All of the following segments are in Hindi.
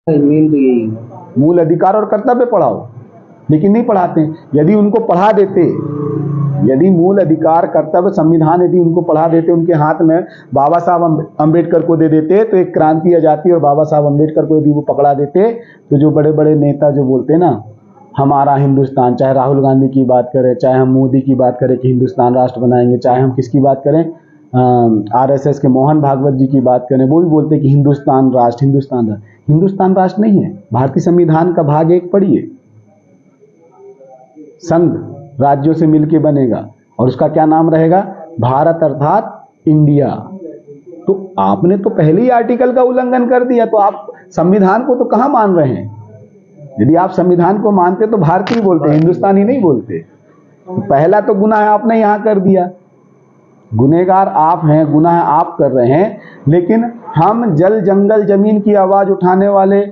मेन तो यही है। मूल अधिकार और कर्तव्य पढ़ाओ, लेकिन नहीं पढ़ाते हैं। यदि उनको पढ़ा देते, यदि मूल अधिकार कर्तव्य संविधान यदि उनको पढ़ा देते, उनके हाथ में बाबा साहब अम्बेडकर को दे देते, तो एक क्रांति आ जाती। और बाबा साहब अम्बेडकर को यदि वो पकड़ा देते, तो जो बड़े बड़े नेता जो बोलते ना हमारा हिंदुस्तान, चाहे राहुल गांधी की बात करें, चाहे हम मोदी की बात करें कि हिंदुस्तान राष्ट्र बनाएंगे, चाहे हम किसकी बात करें, आरएसएस के मोहन भागवत जी की बात करें, वो भी बोलते कि हिंदुस्तान राष्ट्र, हिंदुस्तान राष्ट्र। हिंदुस्तान राष्ट्र नहीं है। भारतीय संविधान का भाग 1 पढ़िए, संघ राज्यों से मिलकर बनेगा और उसका क्या नाम रहेगा, भारत अर्थात इंडिया। तो आपने तो पहले ही आर्टिकल का उल्लंघन कर दिया, तो आप संविधान को तो कहां मान रहे हैं। यदि आप संविधान को मानते तो भारतीय बोलते, हिंदुस्तानी नहीं बोलते। तो पहला तो गुनाह आपने यहां कर दिया। गुनहगार आप हैं, गुनाह आप कर रहे हैं। लेकिन हम जल जंगल जमीन की आवाज उठाने वाले,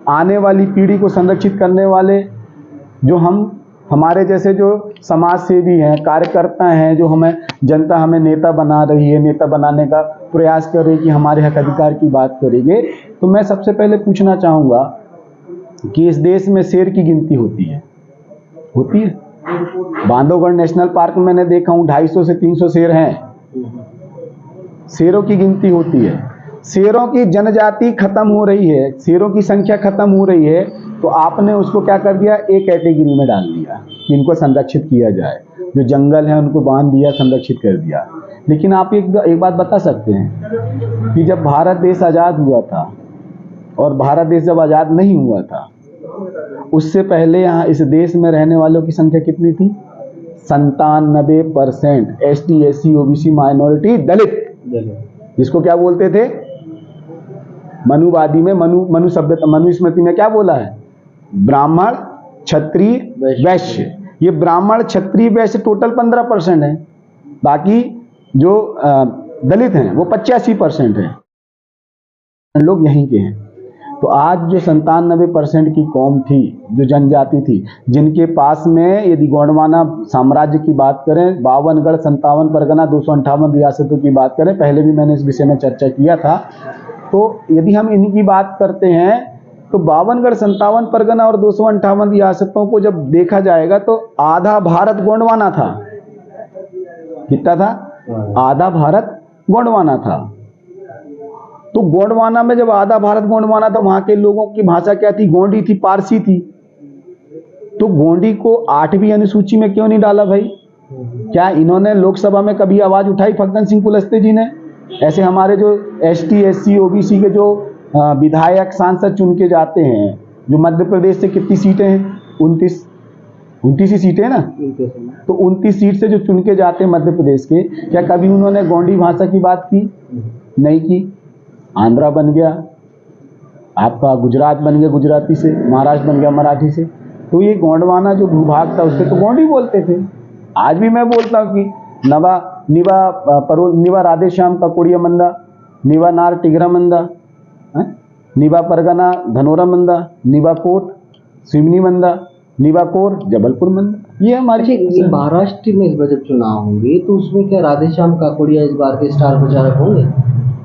आने वाली पीढ़ी को संरक्षित करने वाले, जो हमारे जैसे जो समाज सेवी हैं, कार्यकर्ता हैं, जो जनता हमें नेता बना रही है, नेता बनाने का प्रयास कर रही है कि हमारे हक अधिकार की बात करेंगे, तो मैं सबसे पहले पूछना चाहूंगा कि इस देश में शेर की गिनती होती है? बांधवगढ़ नेशनल पार्क में मैंने देखा हूं 250 से 300 शेर हैं। शेरों की गिनती होती है। शेरों की जनजाति खत्म हो रही है, शेरों की संख्या खत्म हो रही है, तो आपने उसको क्या कर दिया, एक कैटेगरी में डाल दिया कि इनको संरक्षित किया जाए। जो जंगल है उनको बांध दिया, संरक्षित कर दिया। लेकिन आप एक बात बता सकते हैं कि जब भारत देश आज़ाद हुआ था और भारत देश जब आज़ाद नहीं हुआ था, उससे पहले यहाँ इस देश में रहने वालों की संख्या कितनी थी? 97% ST SC OBC माइनॉरिटी दलित, जिसको क्या बोलते थे, मनुवादी में मनु सभ्यता, मनुस्मृति में क्या बोला है, ब्राह्मण क्षत्रिय वैश्य। ये ब्राह्मण क्षत्रिय वैश्य टोटल 15% है, बाकी जो दलित हैं वो 85% है, लोग यहीं के हैं। तो आज जो 97% की कौम थी, जो जनजाति थी, जिनके पास में यदि गोंडवाना साम्राज्य की बात करें, 52 गढ़ 57 परगना 258 रियासतों की बात करें, पहले भी मैंने इस विषय में चर्चा किया था। तो यदि हम इनकी बात करते हैं तो 52 गढ़ 57 परगना और 258 रियासतों को जब देखा जाएगा तो आधा भारत गोंडवाना था। कितना था? आधा भारत गोंडवाना था। तो गोंडवाना में जब आधा भारत गोंडवाना था, वहां के लोगों की भाषा क्या थी? गोंडी थी, पारसी थी। तो गोंडी को 8वीं अनुसूची में क्यों नहीं डाला भाई? क्या इन्होंने लोकसभा में कभी आवाज उठाई फग्गन सिंह कुलस्ते जी ने? ऐसे हमारे जो ST SC OBC के जो विधायक सांसद चुन के जाते हैं, जो मध्य प्रदेश से कितनी सीटें हैं? 29 ही सीटें ना। तो 29 सीट से जो चुन के जाते हैं मध्य प्रदेश के, क्या कभी उन्होंने गोंडी भाषा की बात की? नहीं की। आंध्रा बन गया आपका, गुजरात बन गया गुजराती से, महाराष्ट्र बन गया मराठी से। तो ये गोंडवाना जो भूभाग था उससे तो गोंडी बोलते थे। आज भी मैं बोलता हूँ कि निवा राधेश्याम ककोड़िया मंदा, निवा नार टिगरा मंदा, निवा परगना धनोरा मंदा, निवा कोट सिवनी मंदा, निवा कोर जबलपुर मंदा। ये हमारी महाराष्ट्र में इस बार जब चुनाव होंगे तो उसमें क्या राधेश्याम काकोड़िया इस बार के स्टार प्रचारक होंगे?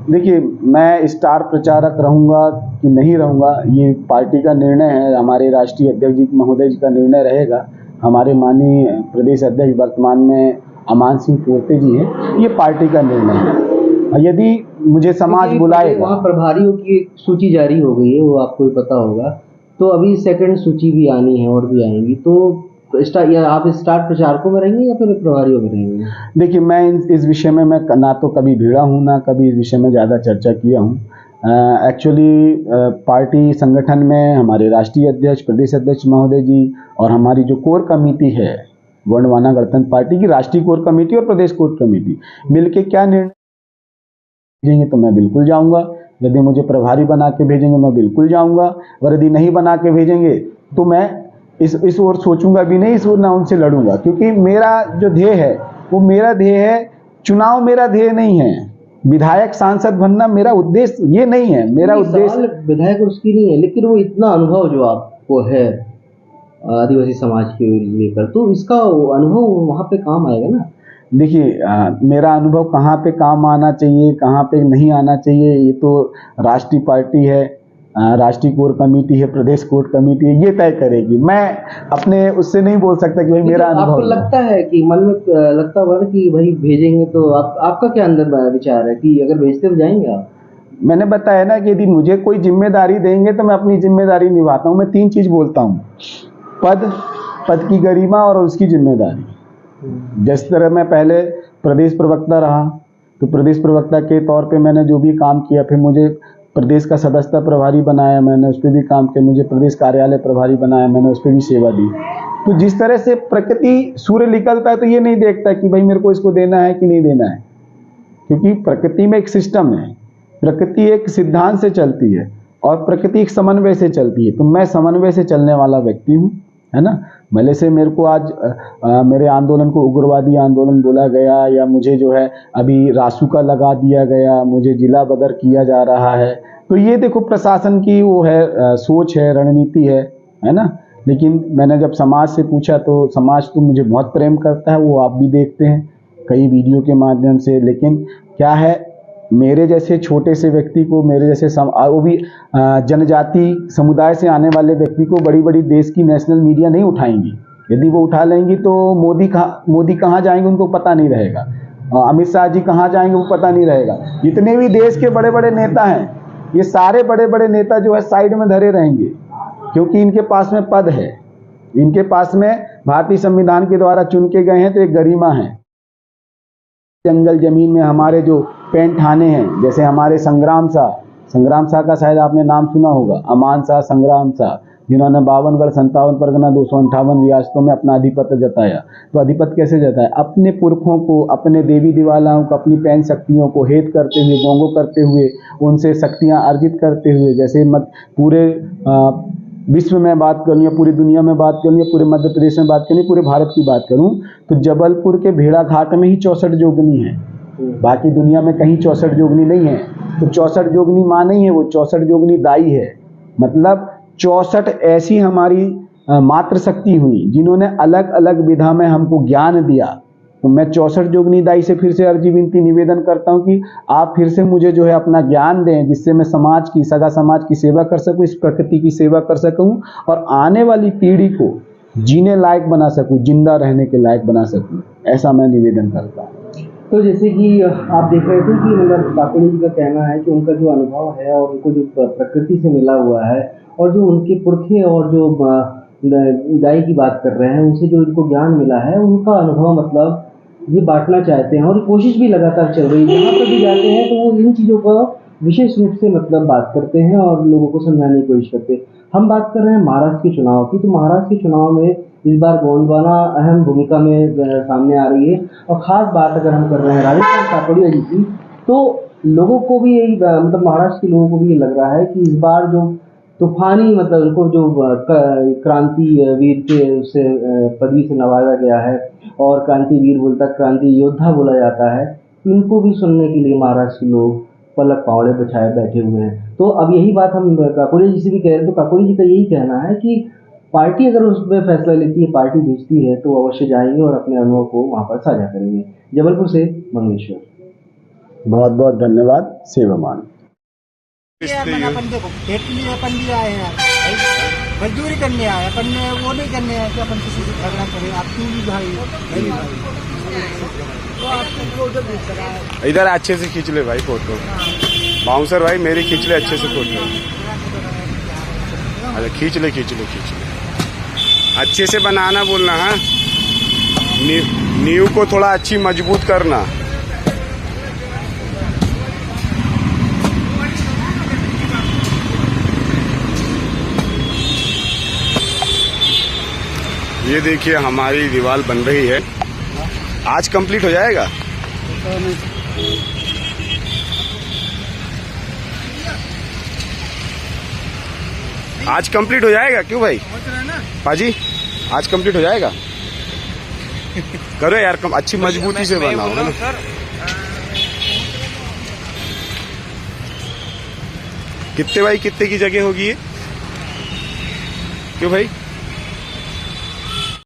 देखिए, मैं स्टार प्रचारक रहूंगा कि नहीं रहूंगा, ये पार्टी का निर्णय है। हमारे राष्ट्रीय अध्यक्ष जी महोदय जी का निर्णय रहेगा। हमारे माननीय प्रदेश अध्यक्ष वर्तमान में अमान सिंह पोर्ते जी हैं, ये पार्टी का निर्णय है। यदि मुझे समाज बुलाएगा, वहाँ प्रभारियों की एक सूची जारी हो गई है, वो आपको भी पता होगा। तो अभी सेकंड सूची भी आनी है और भी आएंगी। तो आप स्टार प्रचारकों में रहेंगे या फिर प्रभारियों में रहेंगे? देखिए, मैं इस विषय में मैं ना तो कभी भिड़ा हूँ, ना कभी इस विषय में ज़्यादा चर्चा किया हूँ। एक्चुअली पार्टी संगठन में हमारे राष्ट्रीय अध्यक्ष, प्रदेश अध्यक्ष महोदय जी और हमारी जो कोर कमेटी है, गोंडवाना गणतंत्र पार्टी की राष्ट्रीय कोर कमेटी और प्रदेश कोर कमेटी मिलके क्या निर्णय भेजेंगे तो मैं बिल्कुल जाऊँगा। यदि मुझे प्रभारी बना के भेजेंगे मैं बिल्कुल जाऊँगा, और यदि नहीं बना के भेजेंगे तो मैं इस ओर सोचूंगा भी नहीं, इस ओर ना उनसे लड़ूंगा। क्योंकि मेरा जो ध्येय है वो मेरा ध्येय है, चुनाव मेरा ध्येय नहीं है, विधायक सांसद बनना मेरा उद्देश्य ये नहीं है। मेरा उद्देश्य विधायक उसकी नहीं है, लेकिन वो इतना अनुभव जो आपको है आदिवासी समाज के लेकर, तो इसका अनुभव वहाँ पे काम आएगा ना। देखिए, मेरा अनुभव कहाँ पे काम आना चाहिए, कहाँ पे नहीं आना चाहिए, ये तो राष्ट्रीय पार्टी है, राष्ट्रीय कोर कमेटी है, प्रदेश कोर कमेटी है, ये तय करेगी। मैं अपने उससे नहीं बोल सकता कि भाई मेरा अनुभव। आपको लगता है कि मन में लगता होगा ना कि भाई भेजेंगे, तो आपका क्या अंदर विचार है कि अगर भेजते तो जाएंगे आप? मैंने बताया ना कि यदि मुझे कोई जिम्मेदारी देंगे तो मैं अपनी जिम्मेदारी निभाता हूँ। मैं 3 चीज बोलता हूँ, पद की गरिमा और उसकी जिम्मेदारी। जिस तरह मैं पहले प्रदेश प्रवक्ता रहा, तो प्रदेश प्रवक्ता के तौर पे मैंने जो भी काम किया, फिर मुझे प्रदेश का सदस्यता प्रभारी बनाया, मैंने उस पर भी काम किया, मुझे प्रदेश कार्यालय प्रभारी बनाया, मैंने उस पर भी सेवा दी। तो जिस तरह से प्रकृति सूर्य निकलता है तो ये नहीं देखता कि भाई मेरे को इसको देना है कि नहीं देना है, क्योंकि प्रकृति में एक सिस्टम है, प्रकृति एक सिद्धांत से चलती है और प्रकृति एक समन्वय से चलती है। तो मैं समन्वय से चलने वाला व्यक्ति हूँ, है ना। भले से मेरे को आज मेरे आंदोलन को उग्रवादी आंदोलन बोला गया, या मुझे जो है अभी रासुका लगा दिया गया, मुझे जिला बदर किया जा रहा है, तो ये देखो प्रशासन की वो है, सोच है, रणनीति है ना। लेकिन मैंने जब समाज से पूछा तो समाज तो मुझे बहुत प्रेम करता है, वो आप भी देखते हैं कई वीडियो के माध्यम से। लेकिन क्या है, मेरे जैसे छोटे से व्यक्ति को, मेरे जैसे वो भी जनजाति समुदाय से आने वाले व्यक्ति को बड़ी बड़ी देश की नेशनल मीडिया नहीं उठाएंगी। यदि वो उठा लेंगी तो मोदी कहाँ जाएंगे उनको पता नहीं रहेगा, अमित शाह जी कहाँ जाएंगे वो पता नहीं रहेगा। जितने भी देश के बड़े बड़े नेता हैं, ये सारे बड़े बड़े नेता जो है साइड में धरे रहेंगे, क्योंकि इनके पास में पद है, इनके पास में भारतीय संविधान के द्वारा चुन के गए हैं, तो एक गरिमा है। जंगल जमीन में हमारे जो पेंट थाने हैं, जैसे हमारे संग्राम शाह का शायद आपने नाम सुना होगा, अमान शाह, संग्राम शाह, जिन्होंने 52 गढ़ 57 परगना 258 रियासतों में अपना अधिपत्य जताया। तो अधिपत्य कैसे जताया? अपने पुरखों को, अपने देवी देवालाओं को, अपनी पैन शक्तियों को हेत करते हुए, गोंगो करते हुए, उनसे शक्तियाँ अर्जित करते हुए। जैसे पूरे विश्व में बात करूँ या पूरी दुनिया में बात करूँ या पूरे मध्य प्रदेश में बात करूँ, पूरे भारत की बात करूँ, तो जबलपुर के भेड़ा घाट में ही 64 जोगनी है, बाकी दुनिया में कहीं 64 जोगनी नहीं है। तो 64 जोगनी माँ नहीं है, वो 64 जोगनी दाई है। मतलब 64 ऐसी हमारी मातृ शक्ति हुई जिन्होंने अलग अलग विधा में हमको ज्ञान दिया। तो मैं 64 जोगनी दाई से फिर से अर्जी विनती निवेदन करता हूँ कि आप फिर से मुझे जो है अपना ज्ञान दें, जिससे मैं समाज की, सगा समाज की सेवा कर सकूँ, इस प्रकृति की सेवा कर सकूँ और आने वाली पीढ़ी को जीने लायक बना सकूँ, जिंदा रहने के लायक बना सकूँ। ऐसा मैं निवेदन करता हूँ। तो जैसे कि आप देख रहे थे कि मतलब काकोड़ी जी का कहना है कि उनका जो अनुभव है और उनको जो प्रकृति से मिला हुआ है और जो उनके पुरखे और जो दाई की बात कर रहे हैं, उनसे जो इनको ज्ञान मिला है, उनका अनुभव मतलब ये बांटना चाहते हैं और कोशिश भी लगातार चल रही है। जहाँ पर भी जाते हैं तो वो इन चीज़ों का विशेष रूप से मतलब बात करते हैं और लोगों को समझाने की कोशिश करते हैं। हम बात कर रहे हैं महाराष्ट्र के चुनाव की, तो महाराष्ट्र के चुनाव में इस बार गोंडवाना अहम भूमिका में सामने आ रही है। और ख़ास बात अगर हम कर रहे हैं राजेश काकोड़िया जी की, तो लोगों को भी यही मतलब महाराष्ट्र के लोगों को भी ये लग रहा है कि इस बार जो तूफानी मतलब उनको जो क्रांति वीर के उससे पदवी से नवाजा गया है और क्रांति वीर बोलता, क्रांति योद्धा बोला जाता है, इनको भी सुनने के लिए महाराष्ट्र के लोग पलक पावड़े बिछाए बैठे हुए हैं। तो अब यही बात हम काकोड़ी जी से भी कह रहे हैं, तो काकोड़ी जी का यही कहना है कि पार्टी अगर उस पर फैसला लेती है, पार्टी भेजती है, तो अवश्य जाएंगे और अपने अनुभव को वहाँ पर साझा करेंगे। जबलपुर से मंगलेश्वर। बहुत बहुत धन्यवाद। सेवामान अपन देखो अपन भी आए हैं, मजदूरी करने आए, अपन वो नहीं करने आए कि अपन किसी से झगड़ा करें। आप क्यों भी भाई इधर अच्छे से खींच ले भाई फोटो, बाउंसर भाई मेरी खींच ले अच्छे से फोटो। अरे खींच ले अच्छे से बनाना बोलना। हाँ, नींव को थोड़ा अच्छी मजबूत करना। ये देखिए हमारी दीवार बन रही है, आज कंप्लीट हो जाएगा। आज कंप्लीट हो जाएगा क्यों भाई? पाजी आज कंप्लीट हो जाएगा। करो यार, अच्छी मजबूती से बनाओ ना। कितने बाई कितने की जगह होगी ये? क्यों भाई?